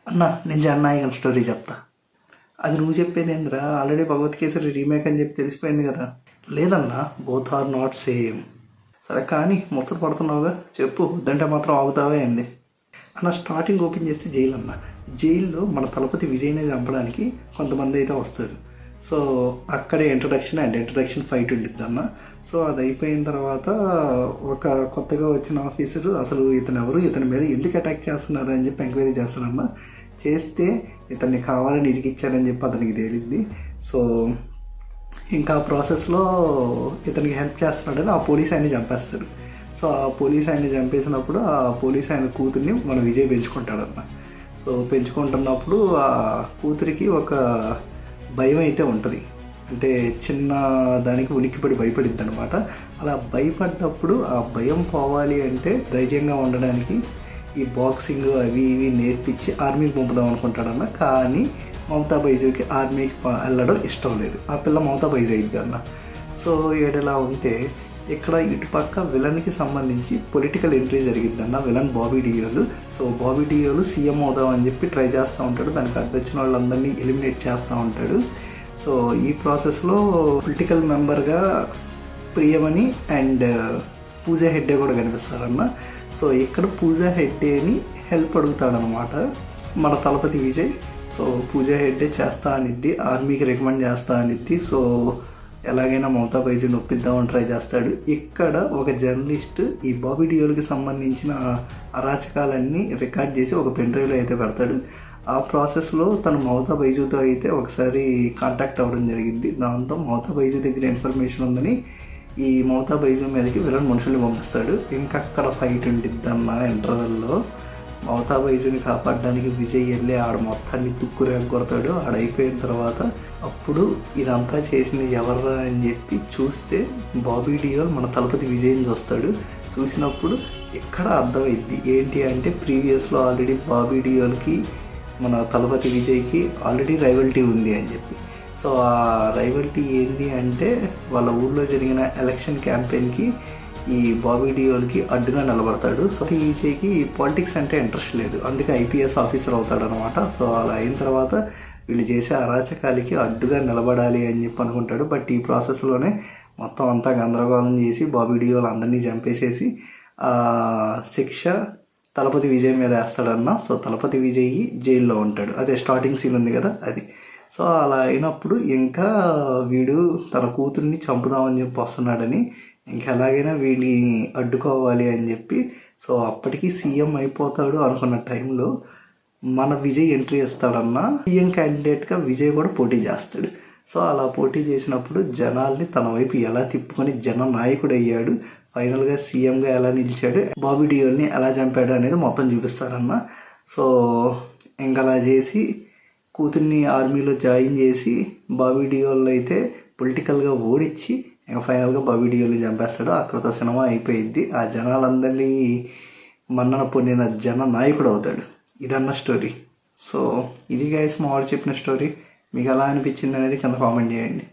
అన్న నేను జననాయకన్ స్టోరీ చెప్తా. అది నువ్వు చెప్పేది ఏందిరా, ఆల్రెడీ భగవత్ కేసరి రీమేక్ అని చెప్పి తెలిసిపోయింది కదా. లేదన్నా, బోత్ ఆర్ నాట్ సేమ్. సరే కానీ ముచ్చట పడుతున్నావుగా, చెప్పు. వద్దంటే మాత్రం ఆగుతావే ఏంది అన్న. స్టార్టింగ్ ఓపెన్ చేస్తే జైలు అన్న. జైల్లో మన తలపతి విజయ్ని చంపడానికి కొంతమంది అయితే వస్తారు. సో అక్కడే ఇంట్రడక్షన్ ఫైట్ ఉంటుంది అన్న. సో అది అయిపోయిన తర్వాత ఒక కొత్తగా వచ్చిన ఆఫీసరు అసలు ఇతను ఎవరు, ఇతని మీద ఎందుకు అటాక్ చేస్తున్నారు అని చెప్పి ఎంక్వైరీ చేస్తారన్న. చేస్తే ఇతన్ని కావాలని ఇరికిచ్చారని చెప్పి అతనికి తేలింది. సో ఇంకా ఆ ప్రాసెస్లో ఇతనికి హెల్ప్ చేస్తున్నాడని ఆ పోలీస్ ఆయన్ని చంపేస్తారు. సో ఆ పోలీస్ ఆయన్ని చంపేసినప్పుడు ఆ పోలీస్ ఆయన కూతుర్ని మన విజయ్ పెంచుకుంటాడన్న. సో పెంచుకుంటున్నప్పుడు ఆ కూతురికి ఒక భయం అయితే ఉంటుంది. అంటే చిన్న దానికి ఉనికిపడి భయపడిద్ది అనమాట. అలా భయపడ్డప్పుడు ఆ భయం పోవాలి అంటే ధైర్యంగా ఉండడానికి ఈ బాక్సింగ్ అవి ఇవి నేర్పించి ఆర్మీకి పంపుదాం అనుకుంటాడన్న. కానీ మమతా బైజుకి ఆర్మీకి వెళ్ళడం ఇష్టం లేదు. ఆ పిల్ల మమతా బైజు అయింది అన్న. సో ఏడలా ఉంటే ఇక్కడ ఇటుపక్క విలన్కి సంబంధించి పొలిటికల్ ఎంట్రీ జరిగిద్దన్న. Villain Bobby Deol. So Bobby Deol CM అవుదాం అని చెప్పి ట్రై చేస్తూ ఉంటాడు. దానికి అడ్డొచ్చిన వాళ్ళందరినీ ఎలిమినేట్ చేస్తూ ఉంటాడు. సో ఈ ప్రాసెస్లో పొలిటికల్ మెంబర్గా ప్రియమణి అండ్ పూజా హెగ్డే కూడా కనిపిస్తారన్న. సో ఇక్కడ పూజా హెగ్డేని హెల్ప్ అడుగుతాడనమాట మన తలపతి విజయ్. సో పూజా హెగ్డే చేస్తా అనిద్ది, ఆర్మీకి రికమెండ్ చేస్తా అనిద్ది. సో ఎలాగైనా మమతా బైజుని ఒప్పిద్దామని ట్రై చేస్తాడు. ఇక్కడ ఒక జర్నలిస్ట్ ఈ బాబీ డియోల్కి సంబంధించిన అరాచకాలన్నీ రికార్డ్ చేసి ఒక పెన్ డ్రైవ్లో అయితే పెడతాడు. ఆ ప్రాసెస్లో తను మమతా బైజుతో అయితే ఒకసారి కాంటాక్ట్ అవ్వడం జరిగింది. దాంతో మమతా బైజు దగ్గర ఇన్ఫర్మేషన్ ఉందని ఈ మమతా బైజు మీదకి విలన్ మనుషుల్ని పంపిస్తాడు. ఇంకక్కడ ఫైట్ ఉండిద్దన్న. ఇంటర్వెల్లో మమతా బైజుని కాపాడడానికి విజయ్ వెళ్ళి ఆడ మొత్తాన్ని తుక్కురేగొడతాడు. ఆడైపోయిన తర్వాత అప్పుడు ఇదంతా చేసింది ఎవర్రా అని చెప్పి చూస్తే బాబీ డియోల్ మన తలపతి విజయ్ని చూస్తాడు. చూసినప్పుడు ఎక్కడ అర్థమైద్ది ఏంటి అంటే ప్రీవియస్లో ఆల్రెడీ బాబీ డియోల్కి మన తలపతి విజయ్కి ఆల్రెడీ రైవల్టీ ఉంది అని చెప్పి. సో ఆ రైవల్టీ ఏంటి అంటే వాళ్ళ ఊళ్ళో జరిగిన ఎలక్షన్ క్యాంపెయిన్కి ఈ బాబీ డియోల్కి అడ్డుగా నిలబడతాడు. సో ఈ విజయ్కి పాలిటిక్స్ అంటే ఇంట్రెస్ట్ లేదు, అందుకే ఐపీఎస్ ఆఫీసర్ అవుతాడు అనమాట. సో అలా అయిన తర్వాత వీళ్ళు చేసే అరాచకాలకి అడ్డుగా నిలబడాలి అని చెప్పి అనుకుంటాడు. బట్ ఈ ప్రాసెస్లోనే మొత్తం అంతా గందరగోళం చేసి బాబీ డియోల్ అందరినీ చంపేసేసి శిక్ష తలపతి విజయ్ మీద వేస్తాడన్న. సో తలపతి విజయ్ జైల్లో ఉంటాడు. అదే స్టార్టింగ్ సీన్ ఉంది కదా అది. సో అలా అయినప్పుడు ఇంకా వీడు తన కూతుర్ని చంపుదామని చెప్పి వస్తున్నాడని ఇంకా ఎలాగైనా వీడిని అడ్డుకోవాలి అని చెప్పి సో అప్పటికి సీఎం అయిపోతాడు అనుకున్న టైంలో మన విజయ్ ఎంట్రీ ఇస్తాడన్న. సీఎం క్యాండిడేట్గా విజయ్ కూడా పోటీ చేస్తాడు. సో అలా పోటీ చేసినప్పుడు జనాల్ని తన వైపు ఎలా తిప్పుకొని జన నాయకుడు అయ్యాడు, ఫైనల్గా సీఎంగా ఎలా నిలిచాడు, బాబీ డియోల్ని ఎలా చంపాడు అనేది మొత్తం చూపిస్తారన్న. సో ఇంకా అలా చేసి కూతుర్ని ఆర్మీలో జాయిన్ చేసి బాబీ డియోల్ అయితే పొలిటికల్గా ఓడించి ఇంకా ఫైనల్గా బాబీ డియోల్ని చంపేస్తాడు. అక్కడతో సినిమా అయిపోయింది. ఆ జనాలందరినీ మన్నన పొందిన జన నాయకుడు అవుతాడు. ఇదన్న స్టోరీ. సో ఇది గైస్ మా వాడు చెప్పిన స్టోరీ. మీకు ఎలా అనిపించింది అనేది కింద కామెంట్ చేయండి.